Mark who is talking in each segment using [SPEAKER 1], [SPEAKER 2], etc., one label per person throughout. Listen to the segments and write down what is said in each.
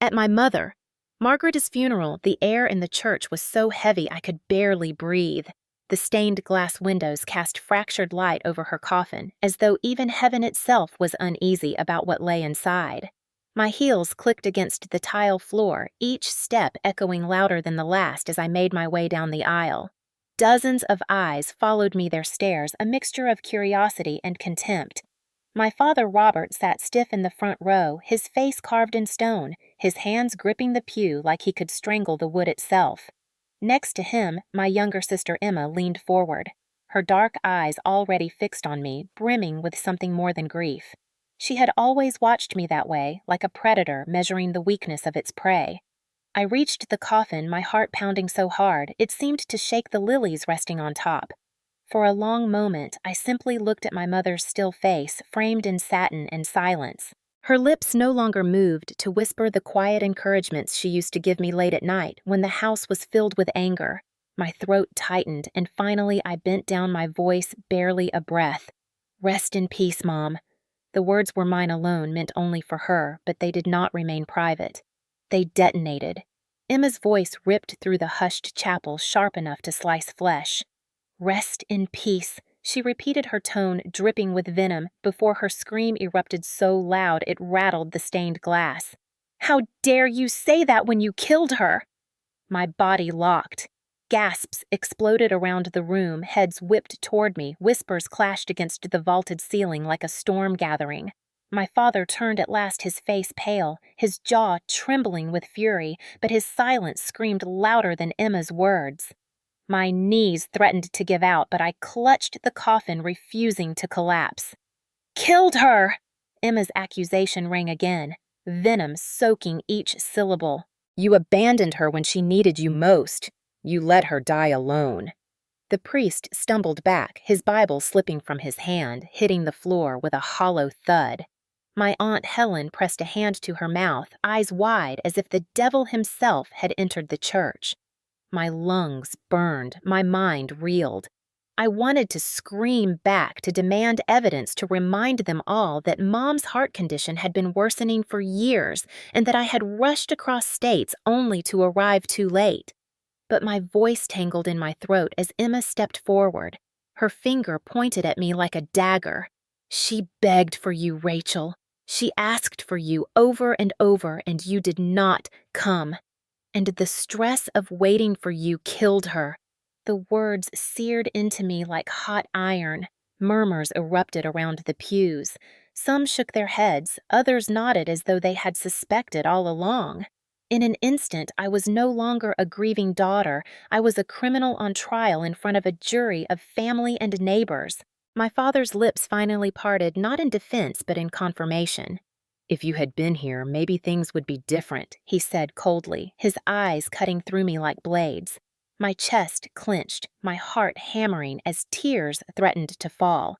[SPEAKER 1] At my mother. Margaret's funeral, the air in the church was so heavy I could barely breathe. The stained glass windows cast fractured light over her coffin, as though even heaven itself was uneasy about what lay inside. My heels clicked against the tile floor, each step echoing louder than the last as I made my way down the aisle. Dozens of eyes followed me their stares, a mixture of curiosity and contempt. My father Robert sat stiff in the front row, his face carved in stone, his hands gripping the pew like he could strangle the wood itself. Next to him, my younger sister Emma leaned forward, her dark eyes already fixed on me, brimming with something more than grief. She had always watched me that way, like a predator measuring the weakness of its prey. I reached the coffin, my heart pounding so hard it seemed to shake the lilies resting on top. For a long moment, I simply looked at my mother's still face, framed in satin and silence. Her lips no longer moved to whisper the quiet encouragements she used to give me late at night when the house was filled with anger. My throat tightened, and finally I bent down, my voice barely a breath. "Rest in peace, Mom." The words were mine alone, meant only for her, but they did not remain private. They detonated. Emma's voice ripped through the hushed chapel, sharp enough to slice flesh. "Rest in peace," she repeated, her tone dripping with venom before her scream erupted so loud it rattled the stained glass. "How dare you say that when you killed her?" My body locked. Gasps exploded around the room, heads whipped toward me, whispers clashed against the vaulted ceiling like a storm gathering. My father turned at last, his face pale, his jaw trembling with fury, but his silence screamed louder than Emma's words. My knees threatened to give out, but I clutched the coffin, refusing to collapse. "Killed her!" Emma's accusation rang again, venom soaking each syllable. "You abandoned her when she needed you most. You let her die alone." The priest stumbled back, his Bible slipping from his hand, hitting the floor with a hollow thud. My Aunt Helen pressed a hand to her mouth, eyes wide as if the devil himself had entered the church. My lungs burned, my mind reeled. I wanted to scream back, to demand evidence, to remind them all that Mom's heart condition had been worsening for years and that I had rushed across states only to arrive too late. But my voice tangled in my throat as Emma stepped forward, her finger pointed at me like a dagger. "She begged for you, Rachel. She asked for you over and over, and you did not come. And the stress of waiting for you killed her." The words seared into me like hot iron. Murmurs erupted around the pews. Some shook their heads, others nodded as though they had suspected all along. In an instant, I was no longer a grieving daughter. I was a criminal on trial in front of a jury of family and neighbors. My father's lips finally parted, not in defense but in confirmation. "If you had been here, maybe things would be different," he said coldly, his eyes cutting through me like blades. My chest clenched, my heart hammering as tears threatened to fall.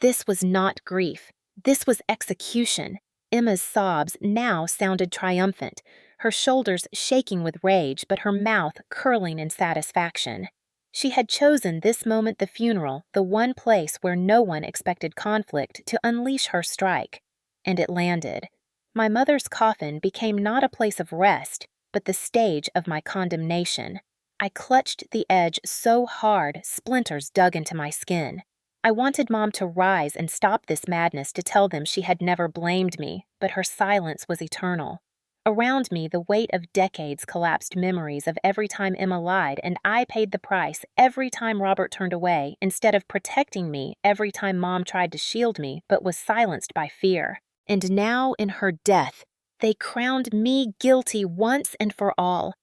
[SPEAKER 1] This was not grief. This was execution. Emma's sobs now sounded triumphant, her shoulders shaking with rage, but her mouth curling in satisfaction. She had chosen this moment, the funeral, the one place where no one expected conflict, to unleash her strike. And it landed. My mother's coffin became not a place of rest, but the stage of my condemnation. I clutched the edge so hard, splinters dug into my skin. I wanted Mom to rise and stop this madness, to tell them she had never blamed me, but her silence was eternal. Around me, the weight of decades collapsed, memories of every time Emma lied, and I paid the price every time Robert turned away, instead of protecting me every time Mom tried to shield me but was silenced by fear. And now, in her death, they crowned me guilty once and for all.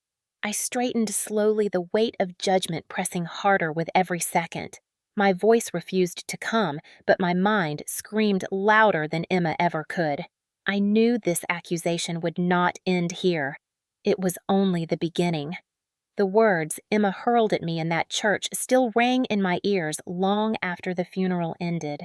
[SPEAKER 1] I straightened slowly, the weight of judgment pressing harder with every second. My voice refused to come, but my mind screamed louder than Emma ever could. I knew this accusation would not end here. It was only the beginning. The words Emma hurled at me in that church still rang in my ears long after the funeral ended.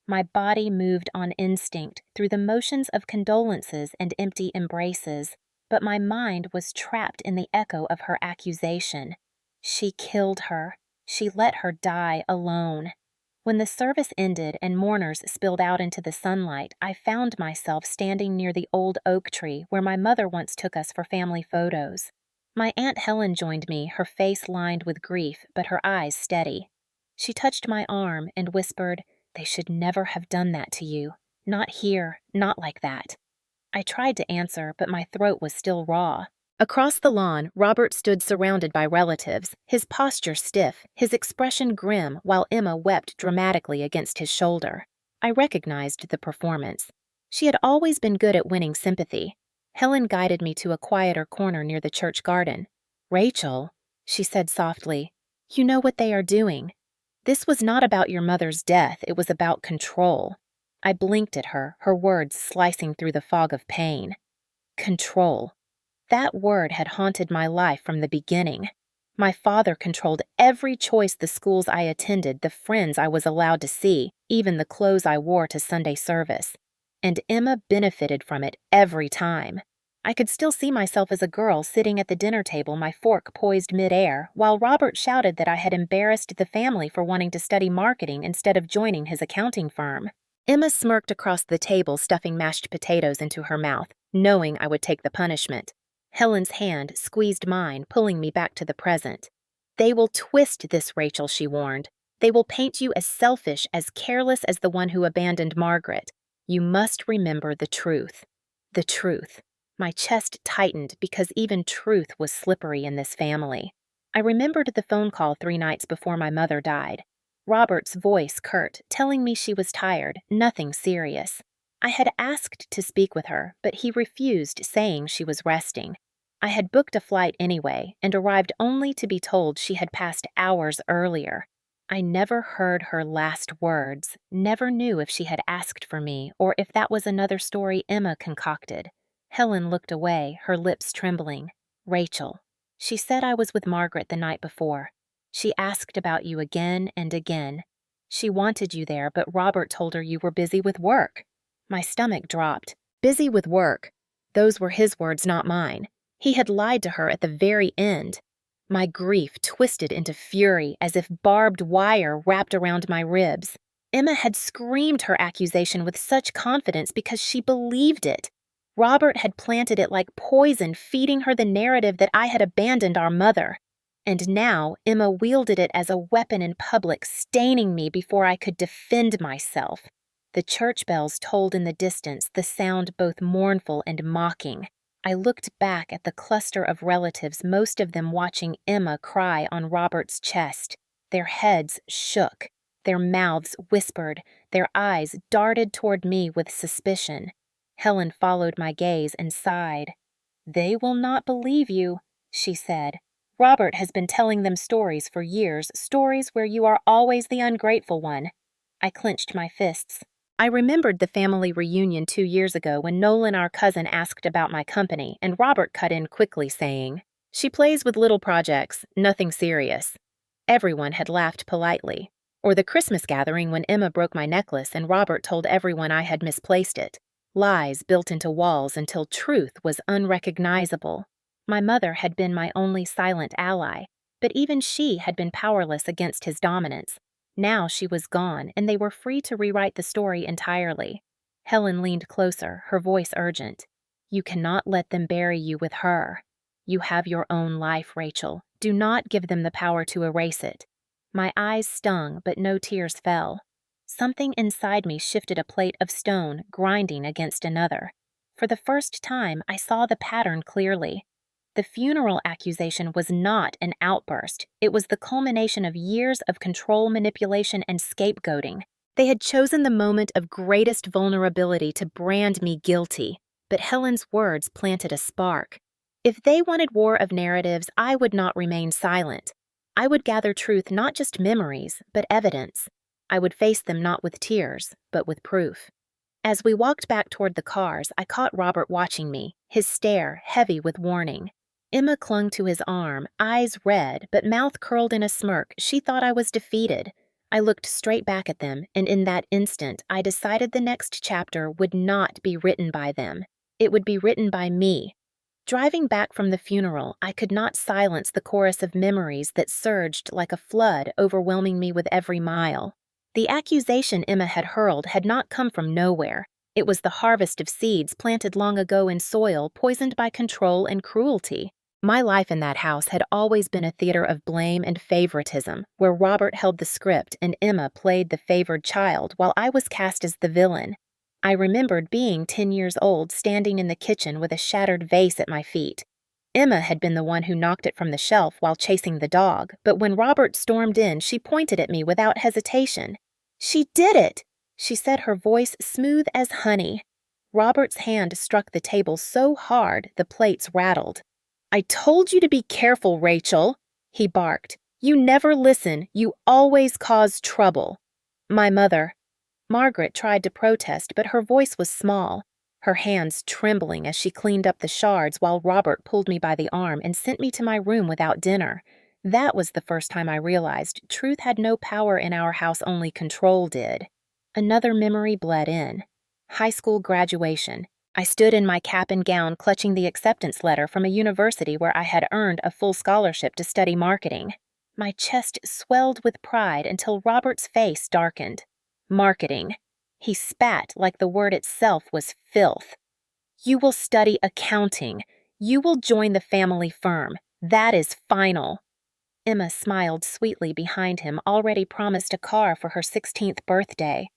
[SPEAKER 1] My body moved on instinct through the motions of condolences and empty embraces, but my mind was trapped in the echo of her accusation. She killed her. She let her die alone. When the service ended and mourners spilled out into the sunlight, I found myself standing near the old oak tree where my mother once took us for family photos. My Aunt Helen joined me, her face lined with grief, but her eyes steady. She touched my arm and whispered, "They should never have done that to you. Not here, not like that." I tried to answer, but my throat was still raw. Across the lawn, Robert stood surrounded by relatives, his posture stiff, his expression grim, while Emma wept dramatically against his shoulder. I recognized the performance. She had always been good at winning sympathy. Helen guided me to a quieter corner near the church garden. "Rachel," she said softly, "you know what they are doing. This was not about your mother's death, it was about control." I blinked at her, her words slicing through the fog of pain. Control. That word had haunted my life from the beginning. My father controlled every choice, the schools I attended, the friends I was allowed to see, even the clothes I wore to Sunday service. And Emma benefited from it every time. I could still see myself as a girl sitting at the dinner table, my fork poised midair, while Robert shouted that I had embarrassed the family for wanting to study marketing instead of joining his accounting firm. Emma smirked across the table, stuffing mashed potatoes into her mouth, knowing I would take the punishment. Helen's hand squeezed mine, pulling me back to the present. "They will twist this, Rachel," she warned. "They will paint you as selfish, as careless as the one who abandoned Margaret. You must remember the truth." The truth. My chest tightened because even truth was slippery in this family. I remembered the phone call 3 nights before my mother died. Robert's voice curt, telling me she was tired, nothing serious. I had asked to speak with her, but he refused, saying she was resting. I had booked a flight anyway, and arrived only to be told she had passed hours earlier. I never heard her last words, never knew if she had asked for me, or if that was another story Emma concocted. Helen looked away, her lips trembling. "Rachel, she said I was with Margaret the night before. She asked about you again and again. She wanted you there, but Robert told her you were busy with work." My stomach dropped. Busy with work. Those were his words, not mine. He had lied to her at the very end. My grief twisted into fury, as if barbed wire wrapped around my ribs. Emma had screamed her accusation with such confidence because she believed it. Robert had planted it like poison, feeding her the narrative that I had abandoned our mother. And now Emma wielded it as a weapon in public, staining me before I could defend myself. The church bells tolled in the distance, the sound both mournful and mocking. I looked back at the cluster of relatives, most of them watching Emma cry on Robert's chest. Their heads shook, their mouths whispered, their eyes darted toward me with suspicion. Helen followed my gaze and sighed. "They will not believe you," she said. "Robert has been telling them stories for years, stories where you are always the ungrateful one." I clenched my fists. I remembered the family reunion 2 years ago when Nolan, our cousin, asked about my company, and Robert cut in quickly, saying, "She plays with little projects, nothing serious." Everyone had laughed politely. Or the Christmas gathering when Emma broke my necklace and Robert told everyone I had misplaced it. Lies built into walls until truth was unrecognizable. My mother had been my only silent ally, but even she had been powerless against his dominance. Now she was gone, and they were free to rewrite the story entirely. Helen leaned closer, her voice urgent. "You cannot let them bury you with her. You have your own life, Rachel. Do not give them the power to erase it." My eyes stung, but no tears fell. Something inside me shifted, a plate of stone grinding against another. For the first time, I saw the pattern clearly. The funeral accusation was not an outburst. It was the culmination of years of control, manipulation, and scapegoating. They had chosen the moment of greatest vulnerability to brand me guilty, but Helen's words planted a spark. If they wanted war of narratives, I would not remain silent. I would gather truth, not just memories, but evidence. I would face them not with tears, but with proof. As we walked back toward the cars, I caught Robert watching me, his stare heavy with warning. Emma clung to his arm, eyes red, but mouth curled in a smirk. She thought I was defeated. I looked straight back at them, and in that instant, I decided the next chapter would not be written by them. It would be written by me. Driving back from the funeral, I could not silence the chorus of memories that surged like a flood, overwhelming me with every mile. The accusation Emma had hurled had not come from nowhere. It was the harvest of seeds planted long ago in soil poisoned by control and cruelty. My life in that house had always been a theater of blame and favoritism, where Robert held the script and Emma played the favored child while I was cast as the villain. I remembered being 10 years old, standing in the kitchen with a shattered vase at my feet. Emma had been the one who knocked it from the shelf while chasing the dog, but when Robert stormed in, she pointed at me without hesitation. "She did it!" she said, her voice smooth as honey. Robert's hand struck the table so hard the plates rattled. "I told you to be careful, Rachel," he barked. "You never listen. You always cause trouble." "My mother." Margaret tried to protest, but her voice was small, her hands trembling as she cleaned up the shards while Robert pulled me by the arm and sent me to my room without dinner. That was the first time I realized truth had no power in our house, only control did. Another memory bled in. High school graduation. I stood in my cap and gown clutching the acceptance letter from a university where I had earned a full scholarship to study marketing. My chest swelled with pride until Robert's face darkened. Marketing. He spat like the word itself was filth. "You will study accounting. You will join the family firm. That is final." Emma smiled sweetly behind him, already promised a car for her 16th birthday.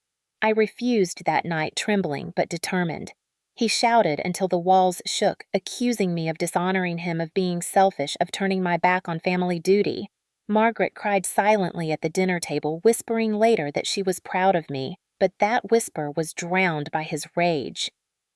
[SPEAKER 1] I refused that night, trembling but determined. He shouted until the walls shook, accusing me of dishonoring him, of being selfish, of turning my back on family duty. Margaret cried silently at the dinner table, whispering later that she was proud of me, but that whisper was drowned by his rage.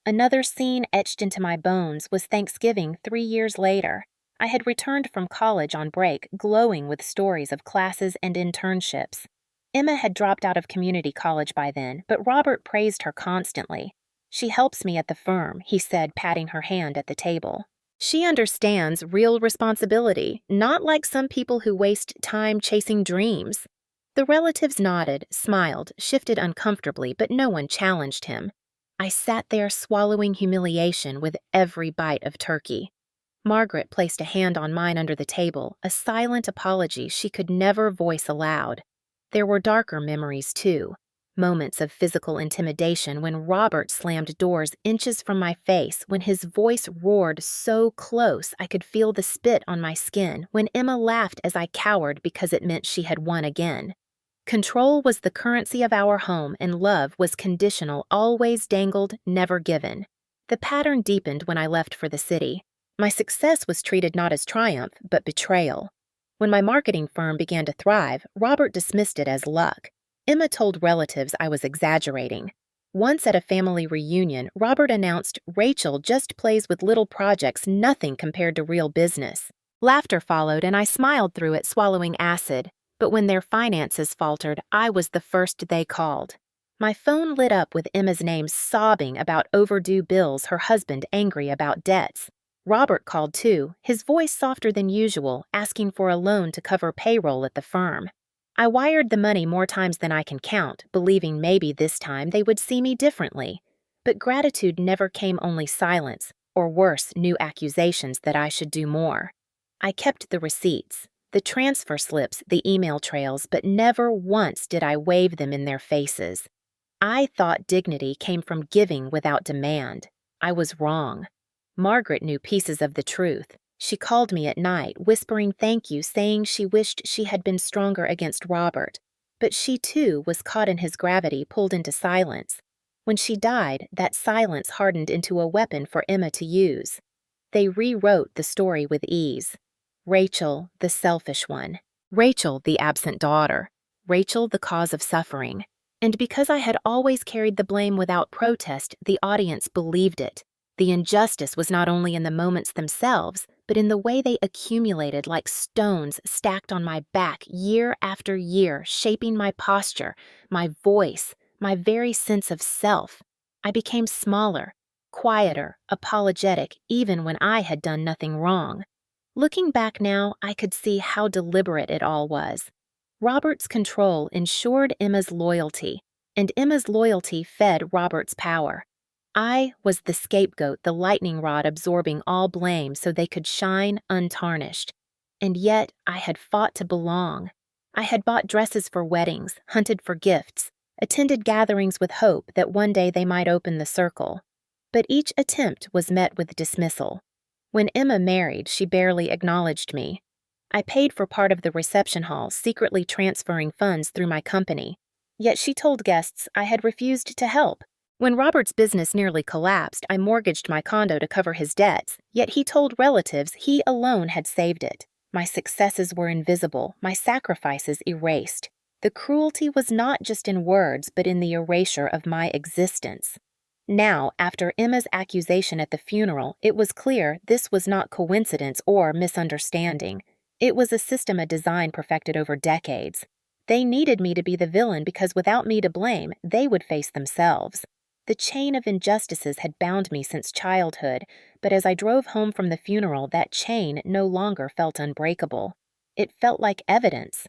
[SPEAKER 1] Another scene etched into my bones was Thanksgiving 3 years later. I had returned from college on break, glowing with stories of classes and internships. Emma had dropped out of community college by then, but Robert praised her constantly. "She helps me at the firm," he said, patting her hand at the table. "She understands real responsibility, not like some people who waste time chasing dreams." The relatives nodded, smiled, shifted uncomfortably, but no one challenged him. I sat there swallowing humiliation with every bite of turkey. Margaret placed a hand on mine under the table, a silent apology she could never voice aloud. There were darker memories, too. Moments of physical intimidation when Robert slammed doors inches from my face, when his voice roared so close I could feel the spit on my skin, when Emma laughed as I cowered because it meant she had won again. Control was the currency of our home, and love was conditional, always dangled, never given. The pattern deepened when I left for the city. My success was treated not as triumph, but betrayal. When my marketing firm began to thrive, Robert dismissed it as luck. Emma told relatives I was exaggerating. Once at a family reunion, Robert announced, "Rachel just plays with little projects, nothing compared to real business." Laughter followed, and I smiled through it, swallowing acid. But when their finances faltered, I was the first they called. My phone lit up with Emma's name, sobbing about overdue bills, her husband angry about debts. Robert called too, his voice softer than usual, asking for a loan to cover payroll at the firm. I wired the money more times than I can count, believing maybe this time they would see me differently. But gratitude never came, only silence, or worse, new accusations that I should do more. I kept the receipts, the transfer slips, the email trails, but never once did I wave them in their faces. I thought dignity came from giving without demand. I was wrong. Margaret knew pieces of the truth. She called me at night, whispering thank you, saying she wished she had been stronger against Robert. But she, too, was caught in his gravity, pulled into silence. When she died, that silence hardened into a weapon for Emma to use. They rewrote the story with ease. Rachel, the selfish one. Rachel, the absent daughter. Rachel, the cause of suffering. And because I had always carried the blame without protest, the audience believed it. The injustice was not only in the moments themselves, but in the way they accumulated like stones stacked on my back year after year, shaping my posture, my voice, my very sense of self. I became smaller, quieter, apologetic, even when I had done nothing wrong. Looking back now, I could see how deliberate it all was. Robert's control ensured Emma's loyalty, and Emma's loyalty fed Robert's power. I was the scapegoat, the lightning rod absorbing all blame so they could shine untarnished. And yet I had fought to belong. I had bought dresses for weddings, hunted for gifts, attended gatherings with hope that one day they might open the circle. But each attempt was met with dismissal. When Emma married, she barely acknowledged me. I paid for part of the reception hall, secretly transferring funds through my company. Yet she told guests I had refused to help. When Robert's business nearly collapsed, I mortgaged my condo to cover his debts, yet he told relatives he alone had saved it. My successes were invisible, my sacrifices erased. The cruelty was not just in words, but in the erasure of my existence. Now, after Emma's accusation at the funeral, it was clear this was not coincidence or misunderstanding. It was a system of design perfected over decades. They needed me to be the villain because without me to blame, they would face themselves. The chain of injustices had bound me since childhood, but as I drove home from the funeral, that chain no longer felt unbreakable. It felt like evidence.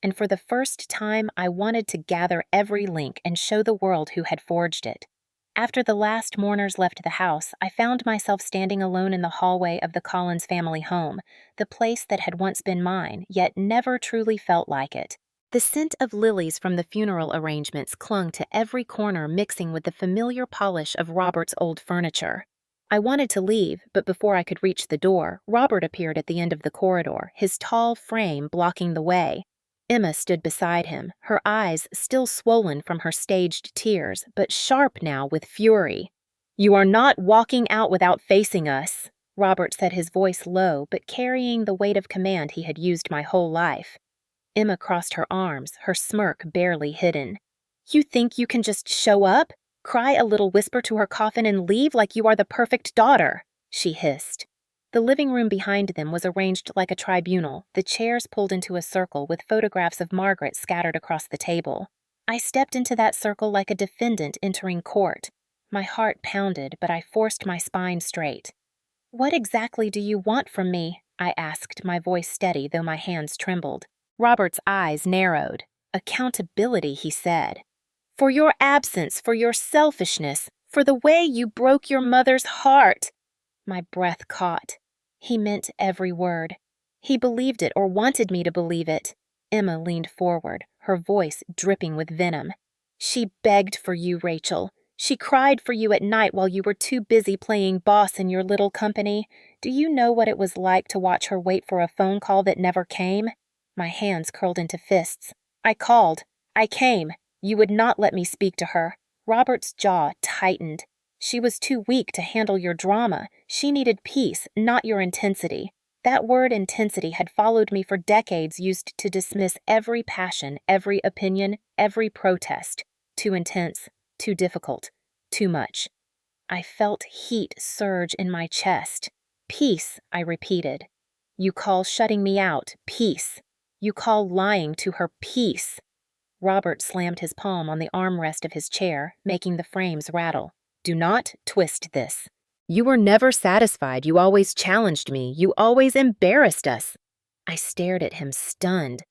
[SPEAKER 1] And for the first time, I wanted to gather every link and show the world who had forged it. After the last mourners left the house, I found myself standing alone in the hallway of the Collins family home, the place that had once been mine, yet never truly felt like it. The scent of lilies from the funeral arrangements clung to every corner, mixing with the familiar polish of Robert's old furniture. I wanted to leave, but before I could reach the door, Robert appeared at the end of the corridor, his tall frame blocking the way. Emma stood beside him, her eyes still swollen from her staged tears, but sharp now with fury. "You are not walking out without facing us," Robert said, his voice low, but carrying the weight of command he had used my whole life. Emma crossed her arms, her smirk barely hidden. "You think you can just show up, cry a little whisper to her coffin and leave like you are the perfect daughter," she hissed. The living room behind them was arranged like a tribunal, the chairs pulled into a circle with photographs of Margaret scattered across the table. I stepped into that circle like a defendant entering court. My heart pounded, but I forced my spine straight. "What exactly do you want from me?" I asked, my voice steady, though my hands trembled. Robert's eyes narrowed. "Accountability," he said. "For your absence, for your selfishness, for the way you broke your mother's heart." My breath caught. He meant every word. He believed it or wanted me to believe it. Emma leaned forward, her voice dripping with venom. "She begged for you, Rachel. She cried for you at night while you were too busy playing boss in your little company. Do you know what it was like to watch her wait for a phone call that never came?" My hands curled into fists. "I called. I came. You would not let me speak to her." Robert's jaw tightened. "She was too weak to handle your drama. She needed peace, not your intensity." That word intensity had followed me for decades, used to dismiss every passion, every opinion, every protest. Too intense, too difficult, too much. I felt heat surge in my chest. "Peace," I repeated. "You call shutting me out peace. You call lying to her peace." Robert slammed his palm on the armrest of his chair, making the frames rattle. "Do not twist this. You were never satisfied. You always challenged me. You always embarrassed us." I stared at him, stunned.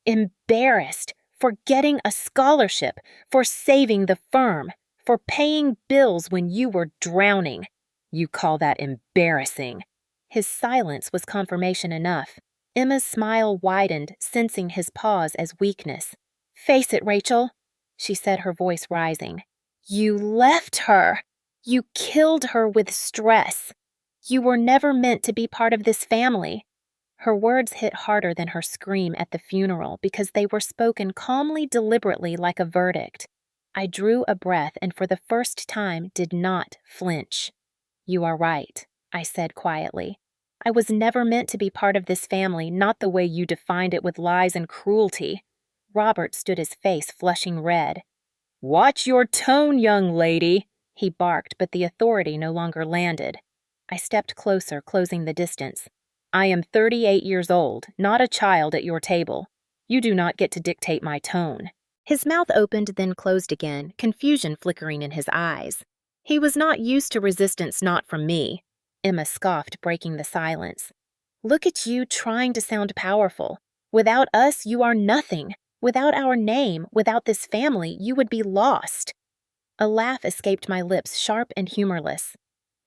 [SPEAKER 1] Embarrassed for getting a scholarship, for saving the firm, for paying bills when you were drowning. You call that embarrassing? His silence was confirmation enough. Emma's smile widened, sensing his pause as weakness. "Face it, Rachel," she said, her voice rising. "You left her. You killed her with stress. You were never meant to be part of this family." Her words hit harder than her scream at the funeral because they were spoken calmly, deliberately, like a verdict. I drew a breath and for the first time did not flinch. "You are right," I said quietly. "I was never meant to be part of this family, not the way you defined it with lies and cruelty." Robert stood, his face flushing red. "Watch your tone, young lady," he barked, but the authority no longer landed. I stepped closer, closing the distance. "I am 38 years old, not a child at your table. You do not get to dictate my tone." His mouth opened, then closed again, confusion flickering in his eyes. "He was not used to resistance, not from me," Emma scoffed, breaking the silence. "Look at you trying to sound powerful. Without us, you are nothing. Without our name, without this family, you would be lost." A laugh escaped my lips, sharp and humorless.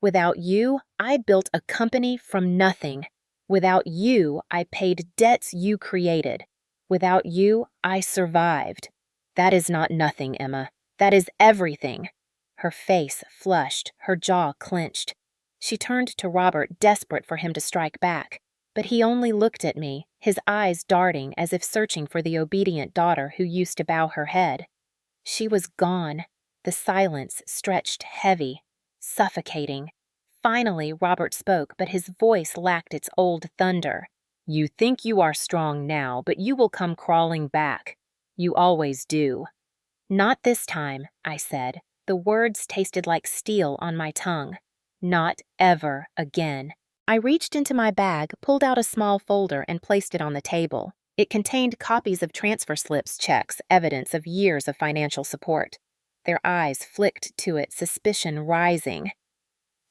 [SPEAKER 1] "Without you, I built a company from nothing. Without you, I paid debts you created. Without you, I survived. That is not nothing, Emma. That is everything. Her face flushed, her jaw clenched. She turned to Robert, desperate for him to strike back. But he only looked at me, his eyes darting as if searching for the obedient daughter who used to bow her head. She was gone. The silence stretched heavy, suffocating. Finally, Robert spoke, but his voice lacked its old thunder. You think you are strong now, but you will come crawling back. You always do. Not this time, I said. The words tasted like steel on my tongue. Not ever again. I reached into my bag, pulled out a small folder, and placed it on the table. It contained copies of transfer slips, checks, evidence of years of financial support. Their eyes flicked to it, suspicion rising.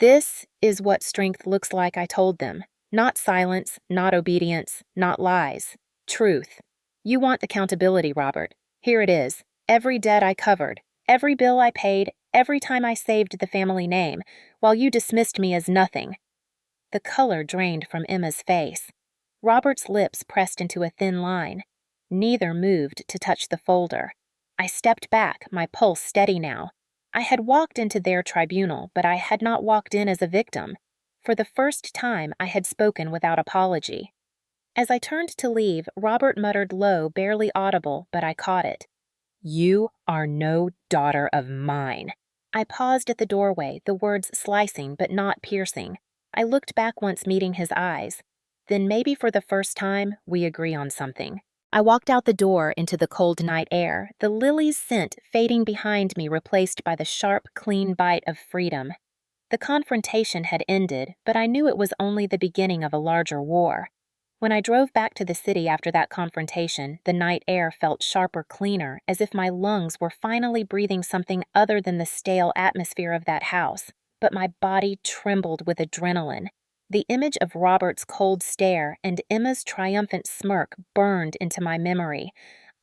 [SPEAKER 1] This is what strength looks like, I told them. Not silence, not obedience, not lies. Truth. You want accountability, Robert. Here it is. Every debt I covered, every bill I paid, every time I saved the family name, while you dismissed me as nothing. The color drained from Emma's face. Robert's lips pressed into a thin line. Neither moved to touch the folder. I stepped back, my pulse steady now. I had walked into their tribunal, but I had not walked in as a victim. For the first time, I had spoken without apology. As I turned to leave, Robert muttered low, barely audible, but I caught it. You are no daughter of mine. I paused at the doorway, the words slicing but not piercing. I looked back once, meeting his eyes. Then maybe for the first time, we agree on something. I walked out the door into the cold night air, the lily's scent fading behind me, replaced by the sharp, clean bite of freedom. The confrontation had ended, but I knew it was only the beginning of a larger war. When I drove back to the city after that confrontation, the night air felt sharper, cleaner, as if my lungs were finally breathing something other than the stale atmosphere of that house. But my body trembled with adrenaline. The image of Robert's cold stare and Emma's triumphant smirk burned into my memory.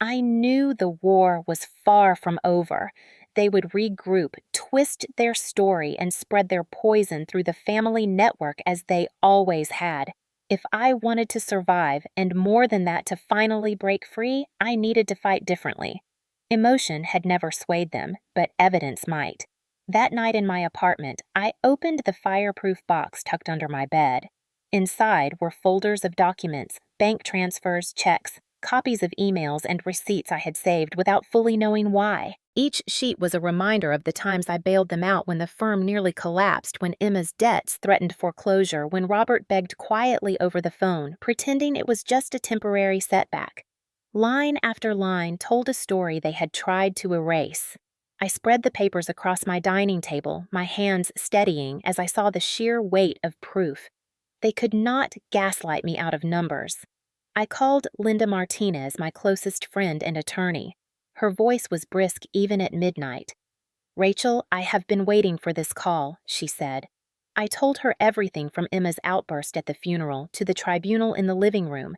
[SPEAKER 1] I knew the war was far from over. They would regroup, twist their story, and spread their poison through the family network as they always had. If I wanted to survive, and more than that to finally break free, I needed to fight differently. Emotion had never swayed them, but evidence might. That night in my apartment, I opened the fireproof box tucked under my bed. Inside were folders of documents, bank transfers, checks, copies of emails, and receipts I had saved without fully knowing why. Each sheet was a reminder of the times I bailed them out when the firm nearly collapsed, when Emma's debts threatened foreclosure, when Robert begged quietly over the phone, pretending it was just a temporary setback. Line after line told a story they had tried to erase. I spread the papers across my dining table, my hands steadying as I saw the sheer weight of proof. They could not gaslight me out of numbers. I called Linda Martinez, my closest friend and attorney. Her voice was brisk even at midnight. Rachel, I have been waiting for this call, she said. I told her everything from Emma's outburst at the funeral to the tribunal in the living room.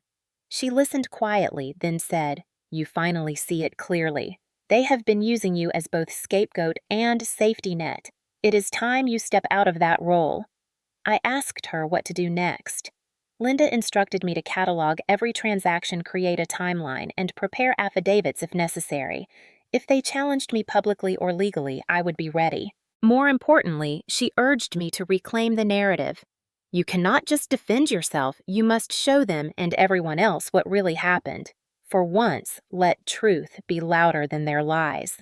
[SPEAKER 1] She listened quietly, then said, You finally see it clearly. They have been using you as both scapegoat and safety net. It is time you step out of that role. I asked her what to do next. Linda instructed me to catalog every transaction, create a timeline, and prepare affidavits if necessary. If they challenged me publicly or legally, I would be ready. More importantly, she urged me to reclaim the narrative. You cannot just defend yourself, you must show them and everyone else what really happened. For once, let truth be louder than their lies.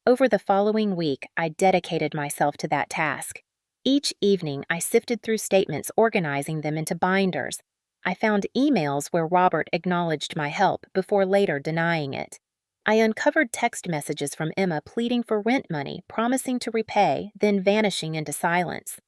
[SPEAKER 1] Over the following week, I dedicated myself to that task. Each evening, I sifted through statements, organizing them into binders. I found emails where Robert acknowledged my help before later denying it. I uncovered text messages from Emma pleading for rent money, promising to repay, then vanishing into silence.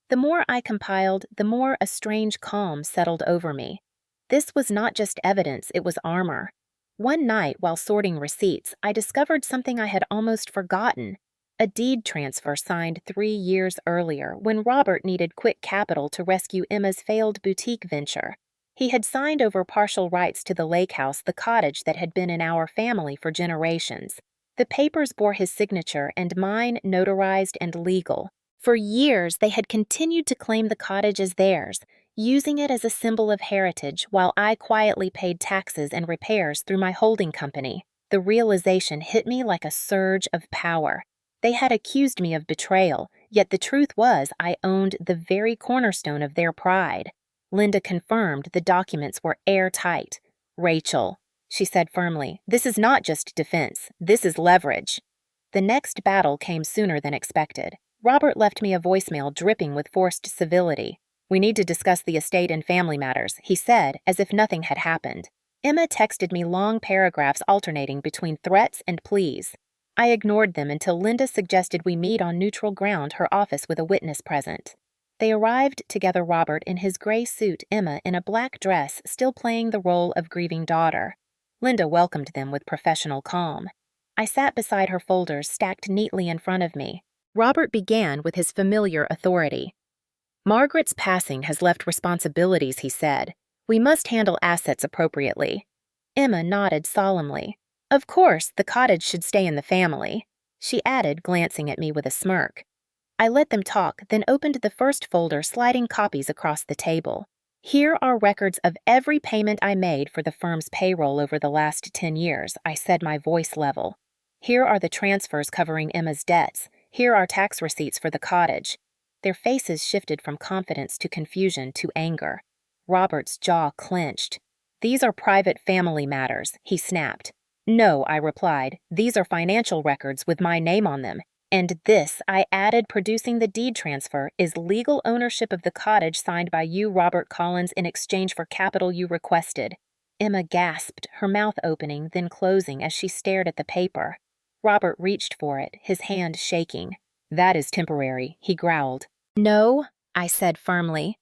[SPEAKER 1] The more I compiled, the more a strange calm settled over me. This was not just evidence, it was armor. One night, while sorting receipts, I discovered something I had almost forgotten. A deed transfer signed 3 years earlier, when Robert needed quick capital to rescue Emma's failed boutique venture. He had signed over partial rights to the lake house, the cottage that had been in our family for generations. The papers bore his signature and mine, notarized and legal. For years, they had continued to claim the cottage as theirs, using it as a symbol of heritage while I quietly paid taxes and repairs through my holding company. The realization hit me like a surge of power. They had accused me of betrayal, yet the truth was I owned the very cornerstone of their pride. Linda confirmed the documents were airtight. "Rachel," she said firmly, "this is not just defense, this is leverage." The next battle came sooner than expected. Robert left me a voicemail dripping with forced civility. "We need to discuss the estate and family matters," he said, as if nothing had happened. Emma texted me long paragraphs alternating between threats and pleas. I ignored them until Linda suggested we meet on neutral ground, her office with a witness present. They arrived together, Robert in his gray suit, Emma in a black dress, still playing the role of grieving daughter. Linda welcomed them with professional calm. I sat beside her folders stacked neatly in front of me. Robert began with his familiar authority. "Margaret's passing has left responsibilities," he said. "We must handle assets appropriately." Emma nodded solemnly. "Of course, the cottage should stay in the family," she added, glancing at me with a smirk. I let them talk, then opened the first folder, sliding copies across the table. "Here are records of every payment I made for the firm's payroll over the last 10 years, I said, my voice level. "Here are the transfers covering Emma's debts. Here are tax receipts for the cottage." Their faces shifted from confidence to confusion to anger. Robert's jaw clenched. "These are private family matters," he snapped. "No," I replied. "These are financial records with my name on them. And this," I added, producing the deed transfer, "is legal ownership of the cottage signed by you, Robert Collins, in exchange for capital you requested." Emma gasped, her mouth opening, then closing as she stared at the paper. Robert reached for it, his hand shaking. "That is temporary," he growled. "No," I said firmly.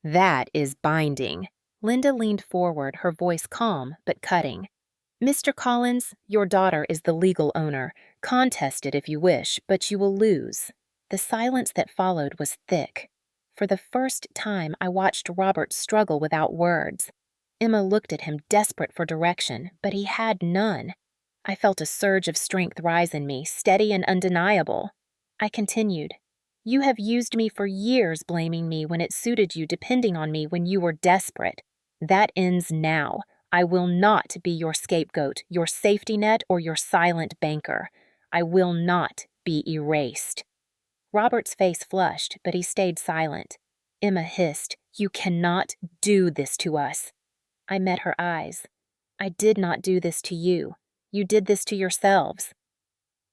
[SPEAKER 1] "That is binding." Linda leaned forward, her voice calm but cutting. "Mr. Collins, your daughter is the legal owner. Contest it if you wish, but you will lose." The silence that followed was thick. For the first time, I watched Robert struggle without words. Emma looked at him, desperate for direction, but he had none. I felt a surge of strength rise in me, steady and undeniable. I continued. "You have used me for years, blaming me when it suited you, depending on me when you were desperate. That ends now. I will not be your scapegoat, your safety net, or your silent banker. I will not be erased." Robert's face flushed, but he stayed silent. Emma hissed, "You cannot do this to us." I met her eyes. "I did not do this to you. You did this to yourselves."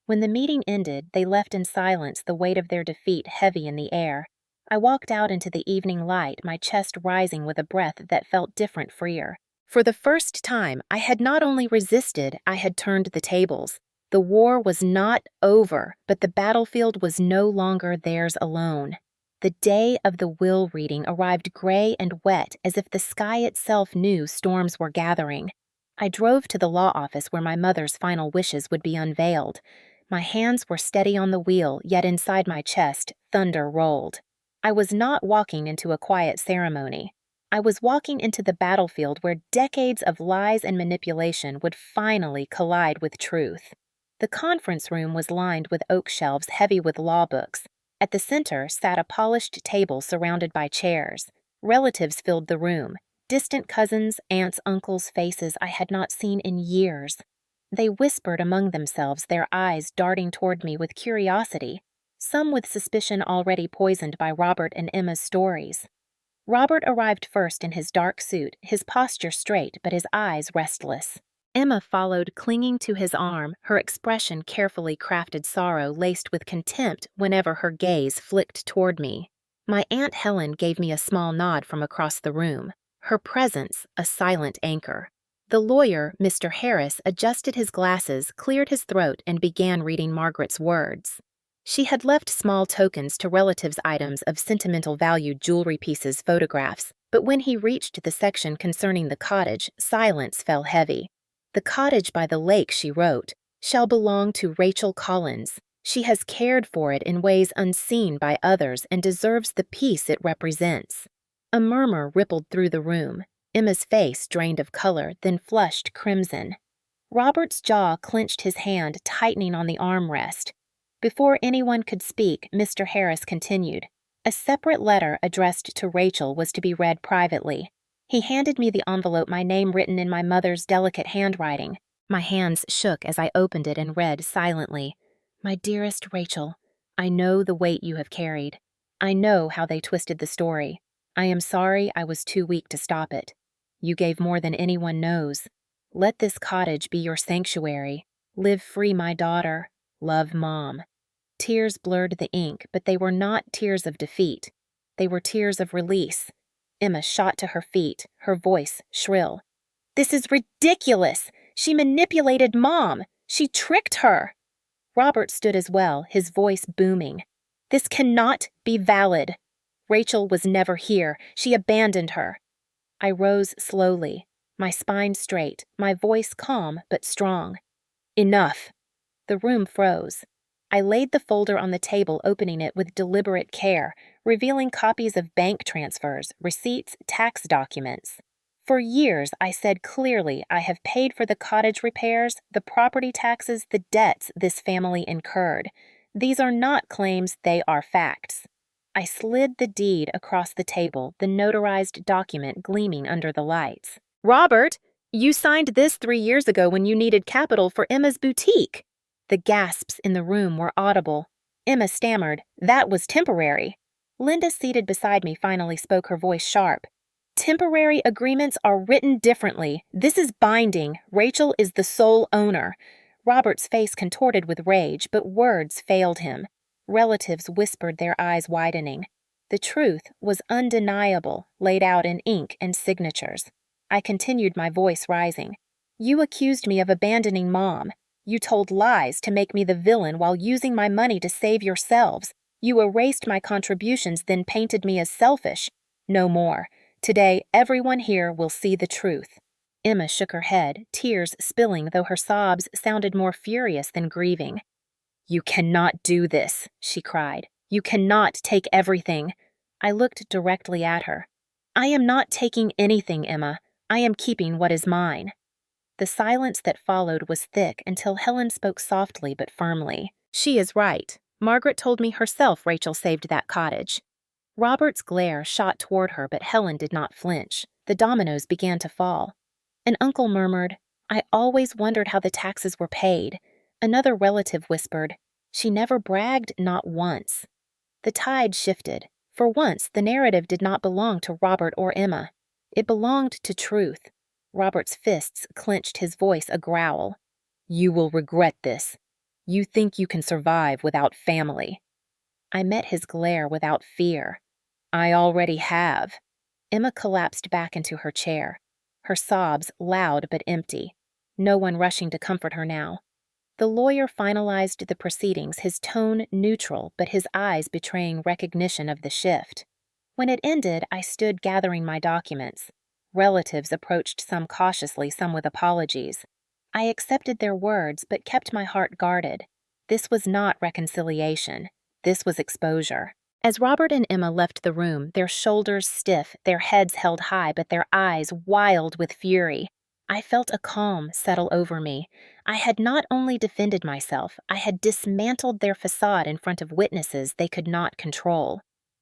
[SPEAKER 1] When the meeting ended, they left in silence, the weight of their defeat heavy in the air. I walked out into the evening light, my chest rising with a breath that felt different, freer. For the first time, I had not only resisted, I had turned the tables. The war was not over, but the battlefield was no longer theirs alone. The day of the will reading arrived gray and wet, as if the sky itself knew storms were gathering. I drove to the law office where my mother's final wishes would be unveiled. My hands were steady on the wheel, yet inside my chest, thunder rolled. I was not walking into a quiet ceremony. I was walking into the battlefield where decades of lies and manipulation would finally collide with truth. The conference room was lined with oak shelves heavy with law books. At the center sat a polished table surrounded by chairs. Relatives filled the room, distant cousins, aunts, uncles, faces I had not seen in years. They whispered among themselves, their eyes darting toward me with curiosity, some with suspicion already poisoned by Robert and Emma's stories. Robert arrived first in his dark suit, his posture straight but his eyes restless. Emma followed, clinging to his arm, her expression carefully crafted sorrow laced with contempt whenever her gaze flicked toward me. My Aunt Helen gave me a small nod from across the room, her presence a silent anchor. The lawyer, Mr. Harris, adjusted his glasses, cleared his throat, and began reading Margaret's words. She had left small tokens to relatives' items of sentimental value, jewelry pieces, photographs, but when he reached the section concerning the cottage, silence fell heavy. "The cottage by the lake," she wrote, "shall belong to Rachel Collins. She has cared for it in ways unseen by others and deserves the peace it represents." A murmur rippled through the room. Emma's face drained of color, then flushed crimson. Robert's jaw clenched, his hand tightening on the armrest. Before anyone could speak, Mr. Harris continued. A separate letter addressed to Rachel was to be read privately. He handed me the envelope, my name written in my mother's delicate handwriting. My hands shook as I opened it and read silently. My dearest Rachel, I know the weight you have carried. I know how they twisted the story. I am sorry I was too weak to stop it. You gave more than anyone knows. Let this cottage be your sanctuary. Live free, my daughter. Love, Mom. Tears blurred the ink, but they were not tears of defeat. They were tears of release. Emma shot to her feet, her voice shrill. This is ridiculous! She manipulated Mom! She tricked her! Robert stood as well, his voice booming. This cannot be valid. Rachel was never here. She abandoned her. I rose slowly, my spine straight, my voice calm but strong. Enough. The room froze. I laid the folder on the table, opening it with deliberate care, revealing copies of bank transfers, receipts, tax documents. For years, I said clearly I have paid for the cottage repairs, the property taxes, the debts this family incurred. These are not claims, they are facts. I slid the deed across the table, the notarized document gleaming under the lights. Robert, you signed this 3 years ago when you needed capital for Emma's boutique. The gasps in the room were audible. Emma stammered, that was temporary. Linda, seated beside me, finally spoke, her voice sharp. Temporary agreements are written differently. This is binding. Rachel is the sole owner. Robert's face contorted with rage, but words failed him. Relatives whispered, their eyes widening. The truth was undeniable, laid out in ink and signatures. I continued, my voice rising. You accused me of abandoning Mom. You told lies to make me the villain while using my money to save yourselves. You erased my contributions, then painted me as selfish. No more. Today, everyone here will see the truth. Emma shook her head, tears spilling, though her sobs sounded more furious than grieving. You cannot do this, she cried. You cannot take everything. I looked directly at her. I am not taking anything, Emma. I am keeping what is mine. The silence that followed was thick until Helen spoke softly but firmly. She is right. Margaret told me herself Rachel saved that cottage. Robert's glare shot toward her, but Helen did not flinch. The dominoes began to fall. An uncle murmured, I always wondered how the taxes were paid. Another relative whispered, she never bragged, not once. The tide shifted. For once, the narrative did not belong to Robert or Emma. It belonged to truth. Robert's fists clenched, his voice a growl. You will regret this. You think you can survive without family. I met his glare without fear. I already have. Emma collapsed back into her chair, her sobs loud but empty, no one rushing to comfort her now. The lawyer finalized the proceedings, his tone neutral but his eyes betraying recognition of the shift. When it ended, I stood gathering my documents. Relatives approached, some cautiously, some with apologies. I accepted their words but kept my heart guarded. This was not reconciliation. This was exposure. As Robert and Emma left the room, their shoulders stiff, their heads held high, but their eyes wild with fury, I felt a calm settle over me. I had not only defended myself, I had dismantled their facade in front of witnesses they could not control.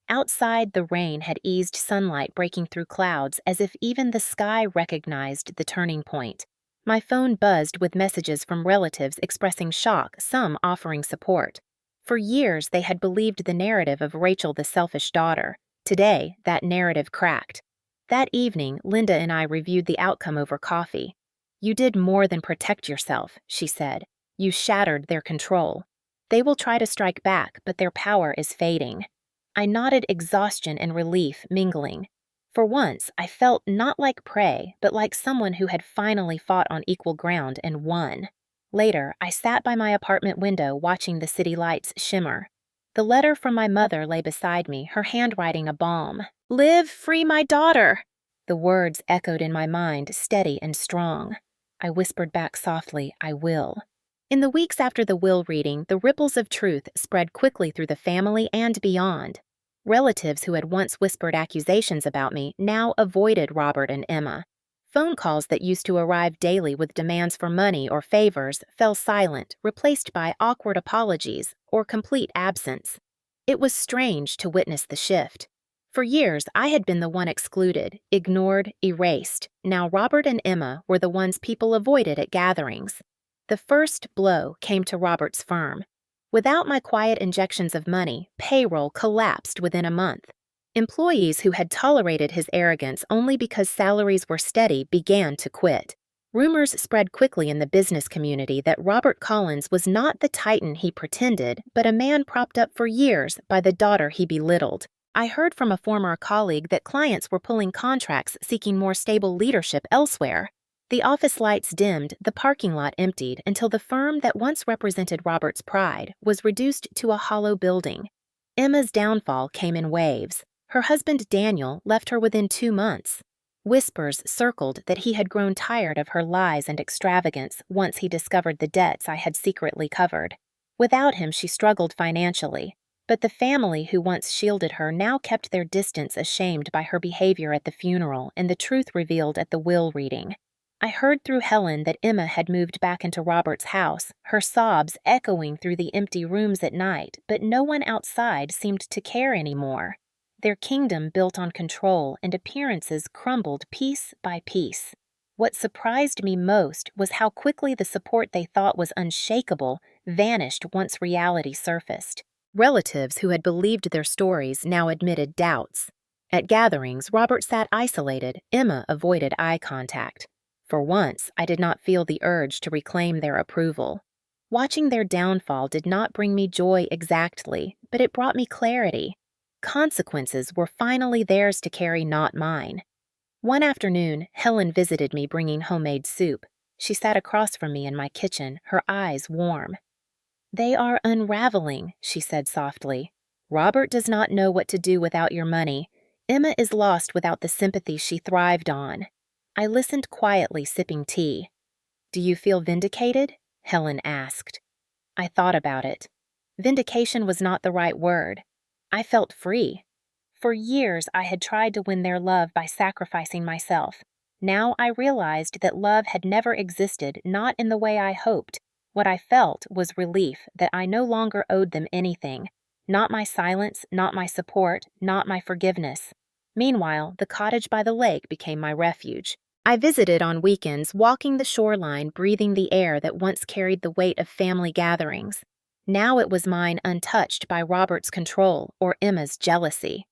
[SPEAKER 1] Outside, the rain had eased, sunlight breaking through clouds, as if even the sky recognized the turning point. My phone buzzed with messages from relatives expressing shock, some offering support. For years, they had believed the narrative of Rachel the selfish daughter. Today, that narrative cracked. That evening, Linda and I reviewed the outcome over coffee. You did more than protect yourself, she said. You shattered their control. They will try to strike back, but their power is fading. I nodded, exhaustion and relief mingling. For once, I felt not like prey, but like someone who had finally fought on equal ground and won. Later, I sat by my apartment window watching the city lights shimmer. The letter from my mother lay beside me, her handwriting a balm. Live free, my daughter! The words echoed in my mind, steady and strong. I whispered back softly, I will. In the weeks after the will reading, the ripples of truth spread quickly through the family and beyond. Relatives who had once whispered accusations about me now avoided Robert and Emma. Phone calls that used to arrive daily with demands for money or favors fell silent, replaced by awkward apologies or complete absence. It was strange to witness the shift. For years, I had been the one excluded, ignored, erased. Now Robert and Emma were the ones people avoided at gatherings. The first blow came to Robert's firm. Without my quiet injections of money, payroll collapsed within a month. Employees who had tolerated his arrogance only because salaries were steady began to quit. Rumors spread quickly in the business community that Robert Collins was not the titan he pretended, but a man propped up for years by the daughter he belittled. I heard from a former colleague that clients were pulling contracts seeking more stable leadership elsewhere. The office lights dimmed, the parking lot emptied, until the firm that once represented Robert's pride was reduced to a hollow building. Emma's downfall came in waves. Her husband Daniel left her within 2 months. Whispers circled that he had grown tired of her lies and extravagance once he discovered the debts I had secretly covered. Without him, she struggled financially, but the family who once shielded her now kept their distance, ashamed by her behavior at the funeral and the truth revealed at the will reading. I heard through Helen that Emma had moved back into Robert's house, her sobs echoing through the empty rooms at night, but no one outside seemed to care anymore. Their kingdom built on control and appearances crumbled piece by piece. What surprised me most was how quickly the support they thought was unshakable vanished once reality surfaced. Relatives who had believed their stories now admitted doubts. At gatherings, Robert sat isolated. Emma avoided eye contact. For once, I did not feel the urge to reclaim their approval. Watching their downfall did not bring me joy exactly, but it brought me clarity. Consequences were finally theirs to carry, not mine. One afternoon, Helen visited me bringing homemade soup. She sat across from me in my kitchen, her eyes warm. "They are unraveling," she said softly. "Robert does not know what to do without your money. Emma is lost without the sympathy she thrived on." I listened quietly, sipping tea. "Do you feel vindicated?" Helen asked. I thought about it. Vindication was not the right word. I felt free. For years, I had tried to win their love by sacrificing myself. Now I realized that love had never existed, not in the way I hoped. What I felt was relief that I no longer owed them anything. Not my silence, not my support, not my forgiveness. Meanwhile, the cottage by the lake became my refuge. I visited on weekends, walking the shoreline, breathing the air that once carried the weight of family gatherings. Now it was mine, untouched by Robert's control or Emma's jealousy.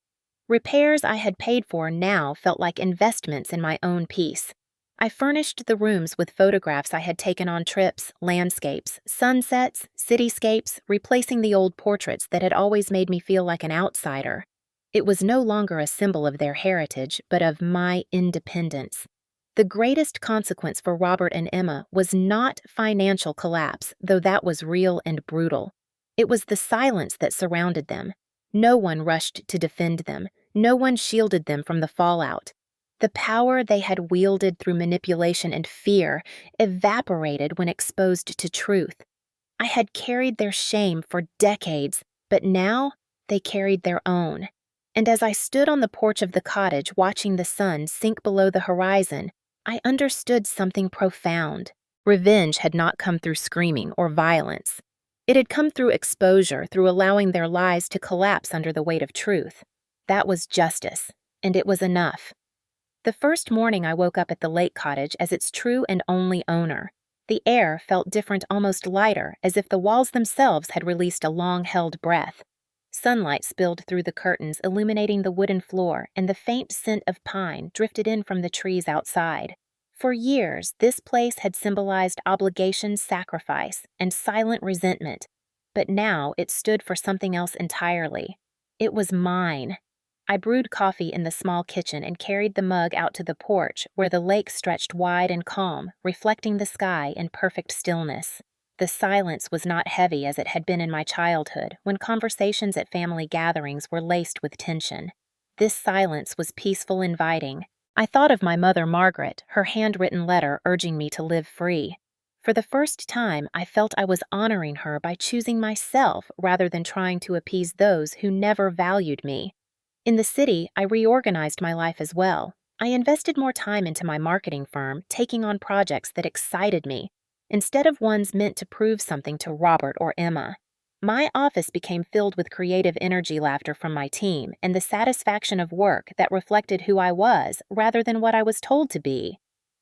[SPEAKER 1] Repairs I had paid for now felt like investments in my own peace. I furnished the rooms with photographs I had taken on trips, landscapes, sunsets, cityscapes, replacing the old portraits that had always made me feel like an outsider. It was no longer a symbol of their heritage, but of my independence. The greatest consequence for Robert and Emma was not financial collapse, though that was real and brutal. It was the silence that surrounded them. No one rushed to defend them. No one shielded them from the fallout. The power they had wielded through manipulation and fear evaporated when exposed to truth. I had carried their shame for decades, but now they carried their own. And as I stood on the porch of the cottage watching the sun sink below the horizon, I understood something profound. Revenge had not come through screaming or violence. It had come through exposure, through allowing their lies to collapse under the weight of truth. That was justice, and it was enough. The first morning I woke up at the lake cottage as its true and only owner. The air felt different, almost lighter, as if the walls themselves had released a long-held breath. Sunlight spilled through the curtains, illuminating the wooden floor, and the faint scent of pine drifted in from the trees outside. For years, this place had symbolized obligation, sacrifice, and silent resentment, but now it stood for something else entirely. It was mine. I brewed coffee in the small kitchen and carried the mug out to the porch, where the lake stretched wide and calm, reflecting the sky in perfect stillness. The silence was not heavy as it had been in my childhood, when conversations at family gatherings were laced with tension. This silence was peaceful, inviting. I thought of my mother, Margaret, her handwritten letter urging me to live free. For the first time, I felt I was honoring her by choosing myself rather than trying to appease those who never valued me. In the city, I reorganized my life as well. I invested more time into my marketing firm, taking on projects that excited me, instead of ones meant to prove something to Robert or Emma. My office became filled with creative energy laughter from my team and the satisfaction of work that reflected who I was rather than what I was told to be.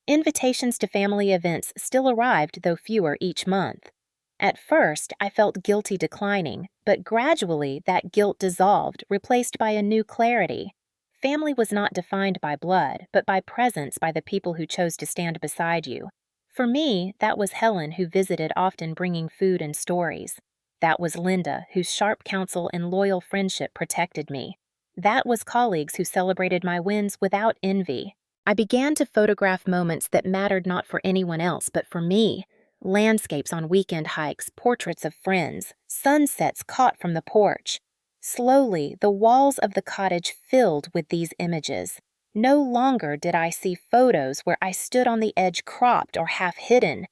[SPEAKER 1] Invitations to family events still arrived, though fewer each month. At first, I felt guilty declining, but gradually that guilt dissolved, replaced by a new clarity. Family was not defined by blood, but by presence by the people who chose to stand beside you. For me, that was Helen, who visited often bringing food and stories. That was Linda, whose sharp counsel and loyal friendship protected me. That was colleagues who celebrated my wins without envy. I began to photograph moments that mattered not for anyone else but for me. Landscapes on weekend hikes, portraits of friends, sunsets caught from the porch. Slowly, the walls of the cottage filled with these images. No longer did I see photos where I stood on the edge cropped or half hidden.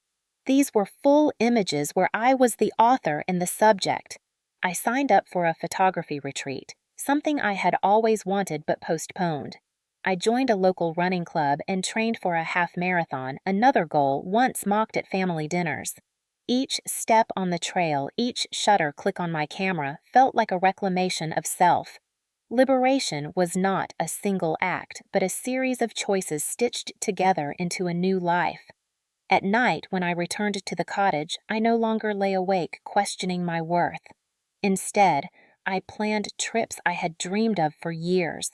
[SPEAKER 1] These were full images where I was the author and the subject. I signed up for a photography retreat, something I had always wanted but postponed. I joined a local running club and trained for a half marathon, another goal once mocked at family dinners. Each step on the trail, each shutter click on my camera felt like a reclamation of self. Liberation was not a single act, but a series of choices stitched together into a new life. At night, when I returned to the cottage, I no longer lay awake questioning my worth. Instead, I planned trips I had dreamed of for years.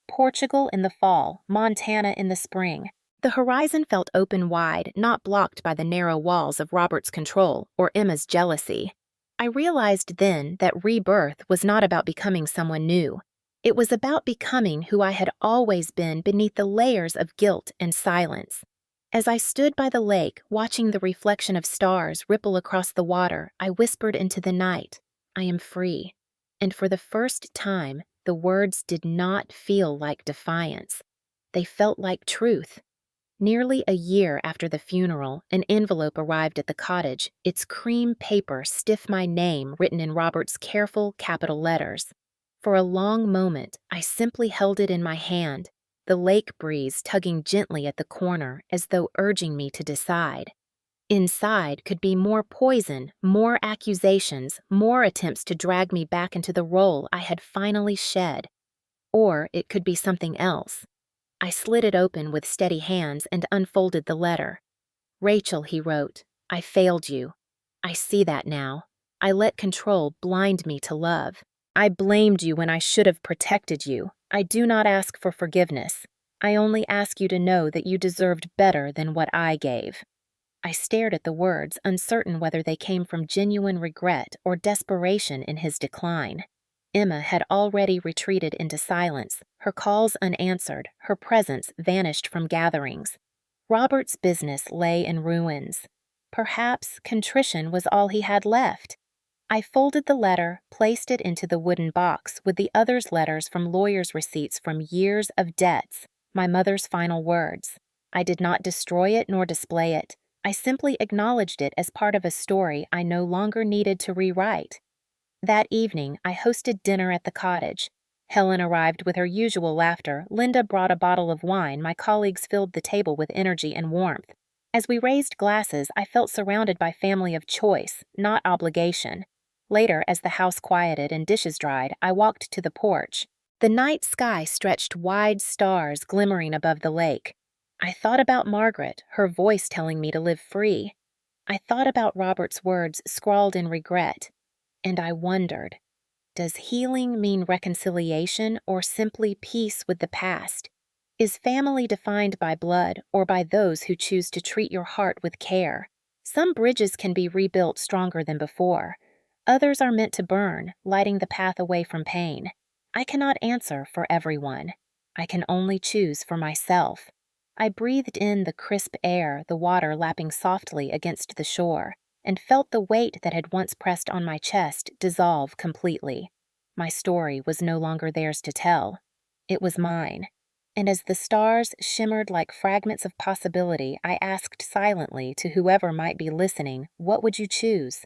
[SPEAKER 1] Portugal in the fall, Montana in the spring. The horizon felt open wide, not blocked by the narrow walls of Robert's control or Emma's jealousy. I realized then that rebirth was not about becoming someone new. It was about becoming who I had always been beneath the layers of guilt and silence. As I stood by the lake, watching the reflection of stars ripple across the water, I whispered into the night, "I am free." And for the first time, the words did not feel like defiance. They felt like truth. Nearly a year after the funeral, an envelope arrived at the cottage, its cream paper stiff my name written in Robert's careful capital letters. For a long moment, I simply held it in my hand, the lake breeze tugging gently at the corner as though urging me to decide. Inside could be more poison, more accusations, more attempts to drag me back into the role I had finally shed. Or it could be something else. I slid it open with steady hands and unfolded the letter. "Rachel," he wrote, "I failed you. I see that now. I let control blind me to love. I blamed you when I should have protected you. I do not ask for forgiveness. I only ask you to know that you deserved better than what I gave." I stared at the words, uncertain whether they came from genuine regret or desperation in his decline. Emma had already retreated into silence, her calls unanswered, her presence vanished from gatherings. Robert's business lay in ruins. Perhaps contrition was all he had left. I folded the letter, placed it into the wooden box with the others' letters from lawyers' receipts from years of debts, my mother's final words. I did not destroy it nor display it. I simply acknowledged it as part of a story I no longer needed to rewrite. That evening, I hosted dinner at the cottage. Helen arrived with her usual laughter. Linda brought a bottle of wine. My colleagues filled the table with energy and warmth. As we raised glasses, I felt surrounded by family of choice, not obligation. Later, as the house quieted and dishes dried, I walked to the porch. The night sky stretched wide stars glimmering above the lake. I thought about Margaret, her voice telling me to live free. I thought about Robert's words scrawled in regret. And I wondered, does healing mean reconciliation or simply peace with the past? Is family defined by blood or by those who choose to treat your heart with care? Some bridges can be rebuilt stronger than before. Others are meant to burn, lighting the path away from pain. I cannot answer for everyone. I can only choose for myself. I breathed in the crisp air, the water lapping softly against the shore, and felt the weight that had once pressed on my chest dissolve completely. My story was no longer theirs to tell. It was mine. And as the stars shimmered like fragments of possibility, I asked silently to whoever might be listening, what would you choose?